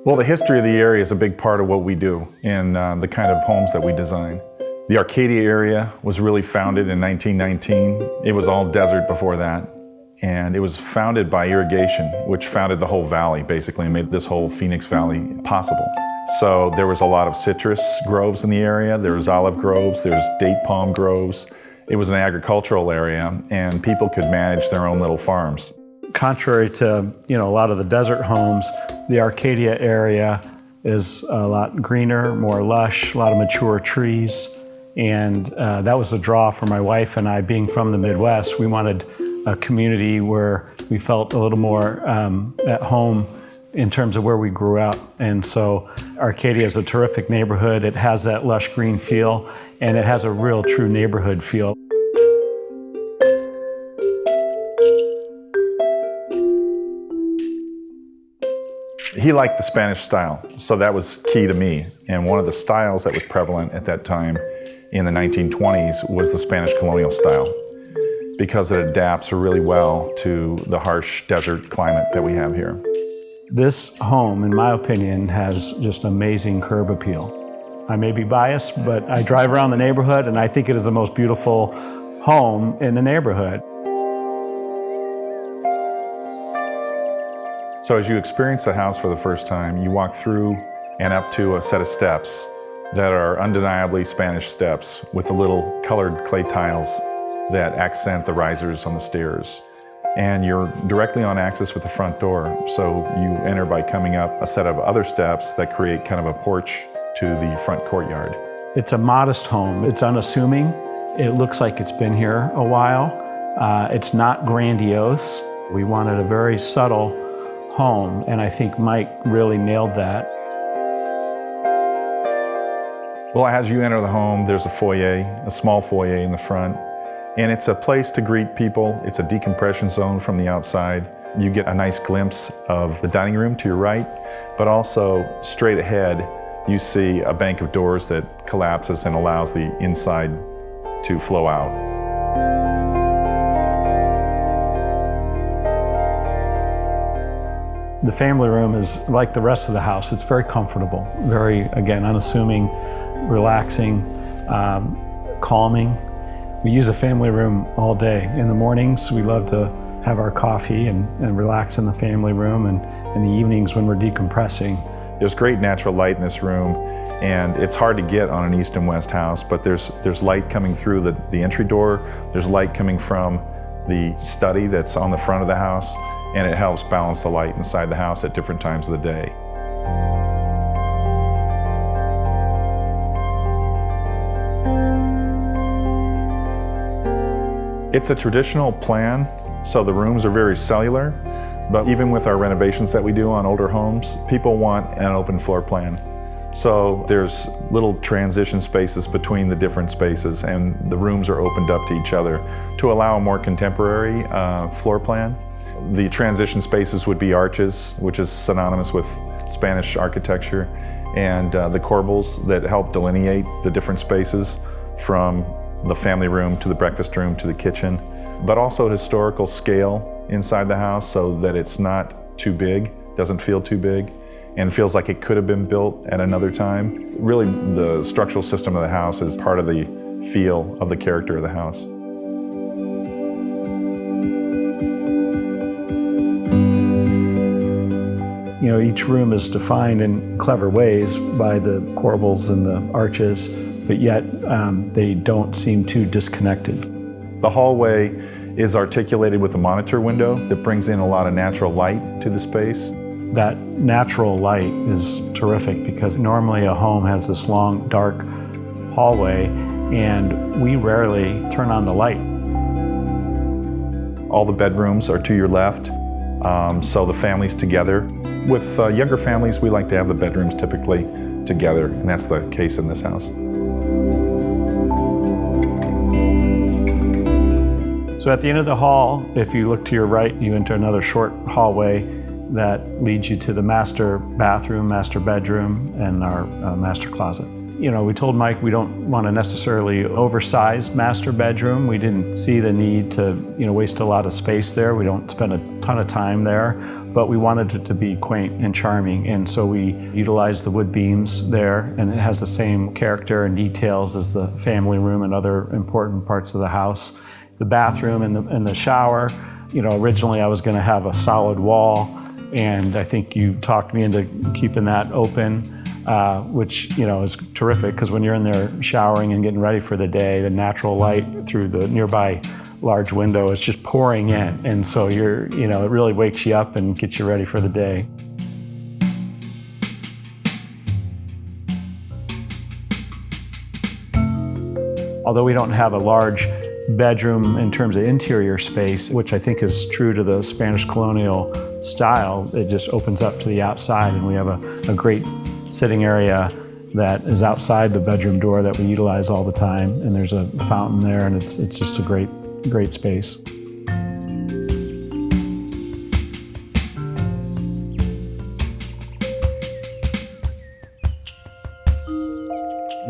Well, the history of the area is a big part of what we do and the kind of homes that we design. The Arcadia area was really founded in 1919. It was all desert before that. And it was founded by irrigation, which founded the whole valley, basically, and made this whole Phoenix Valley possible. So there was a lot of citrus groves in the area. There was olive groves, there's date palm groves. It was an agricultural area, and people could manage their own little farms. Contrary to a lot of the desert homes, the Arcadia area is a lot greener, more lush, a lot of mature trees. And that was a draw for my wife and I. Being from the Midwest, we wanted a community where we felt a little more at home in terms of where we grew up. And so Arcadia is a terrific neighborhood. It has that lush green feel, and it has a real true neighborhood feel. He liked the Spanish style, so that was key to me. And one of the styles that was prevalent at that time in the 1920s was the Spanish Colonial style, because it adapts really well to the harsh desert climate that we have here. This home, in my opinion, has just amazing curb appeal. I may be biased, but I drive around the neighborhood and I think it is the most beautiful home in the neighborhood. So as you experience the house for the first time, you walk through and up to a set of steps that are undeniably Spanish steps with the little colored clay tiles that accent the risers on the stairs. And you're directly on axis with the front door, so you enter by coming up a set of other steps that create kind of a porch to the front courtyard. It's a modest home. It's unassuming. It looks like it's been here a while. It's not grandiose. We wanted a very subtle home, and I think Mike really nailed that. Well, as you enter the home, there's a foyer, a small foyer in the front, and it's a place to greet people. It's a decompression zone from the outside. You get a nice glimpse of the dining room to your right, but also straight ahead, you see a bank of doors that collapses and allows the inside to flow out. The family room is like the rest of the house. It's very comfortable, very, again, unassuming, relaxing, calming. We use a family room all day. In the mornings, we love to have our coffee and relax in the family room, and in the evenings when we're decompressing. There's great natural light in this room, and it's hard to get on an east and west house, but there's light coming through the entry door. There's light coming from the study that's on the front of the house, and it helps balance the light inside the house at different times of the day. It's a traditional plan, so the rooms are very cellular, but even with our renovations that we do on older homes, people want an open floor plan. So there's little transition spaces between the different spaces, and the rooms are opened up to each other to allow a more contemporary floor plan. The transition spaces would be arches, which is synonymous with Spanish architecture, and the corbels that help delineate the different spaces from the family room to the breakfast room to the kitchen, but also historical scale inside the house so that it's not too big, doesn't feel too big, and feels like it could have been built at another time. Really, the structural system of the house is part of the feel of the character of the house. Each room is defined in clever ways by the corbels and the arches, but yet they don't seem too disconnected. The hallway is articulated with a monitor window that brings in a lot of natural light to the space. That natural light is terrific because normally a home has this long, dark hallway, and we rarely turn on the light. All the bedrooms are to your left, so the family's together. With younger families, we like to have the bedrooms typically together, and that's the case in this house. So at the end of the hall, if you look to your right, you enter another short hallway that leads you to the master bathroom, master bedroom, and our master closet. we told Mike we don't want a necessarily oversized master bedroom. We didn't see the need to, waste a lot of space there. We don't spend a ton of time there, but we wanted it to be quaint and charming. And so we utilized the wood beams there, and it has the same character and details as the family room and other important parts of the house. The bathroom and the shower, originally I was going to have a solid wall, and I think you talked me into keeping that open, which is terrific, because when you're in there showering and getting ready for the day, the natural light through the nearby large window is just pouring in, and so it really wakes you up and gets you ready for the day. Although we don't have a large bedroom in terms of interior space, which I think is true to the Spanish Colonial style, it just opens up to the outside, and we have a great sitting area that is outside the bedroom door that we utilize all the time, and there's a fountain there, and it's just a great space.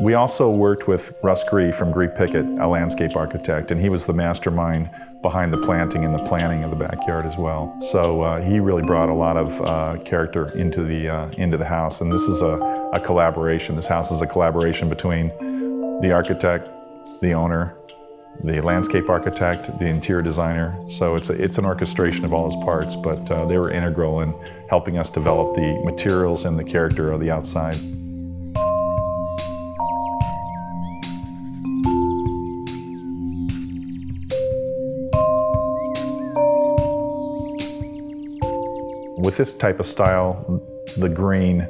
We also worked with Russ Gree from Gree Pickett, a landscape architect, and he was the mastermind behind the planting and the planning of the backyard as well. So he really brought a lot of character into the house, and this is a collaboration. This house is a collaboration between the architect, the owner, the landscape architect, the interior designer. So it's an orchestration of all his parts, but they were integral in helping us develop the materials and the character of the outside. With this type of style, the green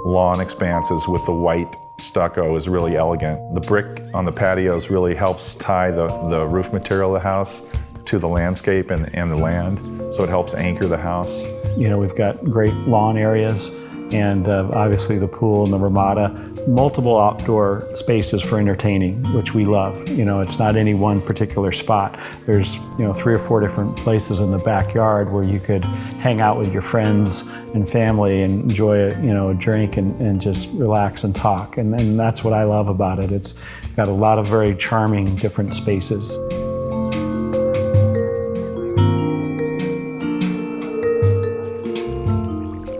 lawn expanses with the white stucco is really elegant. The brick on the patios really helps tie the roof material of the house to the landscape and the land, so it helps anchor the house. We've got great lawn areas, and obviously the pool and the ramada, multiple outdoor spaces for entertaining, which we love. It's not any one particular spot. There's 3 or 4 different places in the backyard where you could hang out with your friends and family and enjoy a drink and just relax and talk. And that's what I love about it. It's got a lot of very charming different spaces.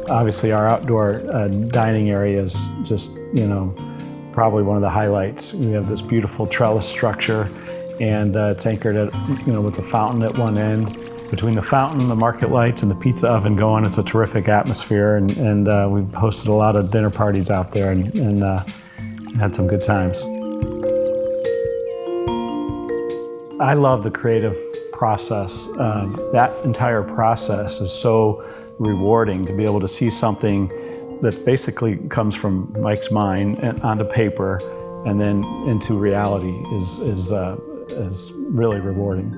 Obviously, our outdoor dining area is just, probably one of the highlights. We have this beautiful trellis structure, and it's anchored at, with a fountain at one end. Between the fountain, the market lights, and the pizza oven going, it's a terrific atmosphere, and we've hosted a lot of dinner parties out there and had some good times. I love the creative process. That entire process is so rewarding, to be able to see something that basically comes from Mike's mind and onto paper and then into reality is really rewarding.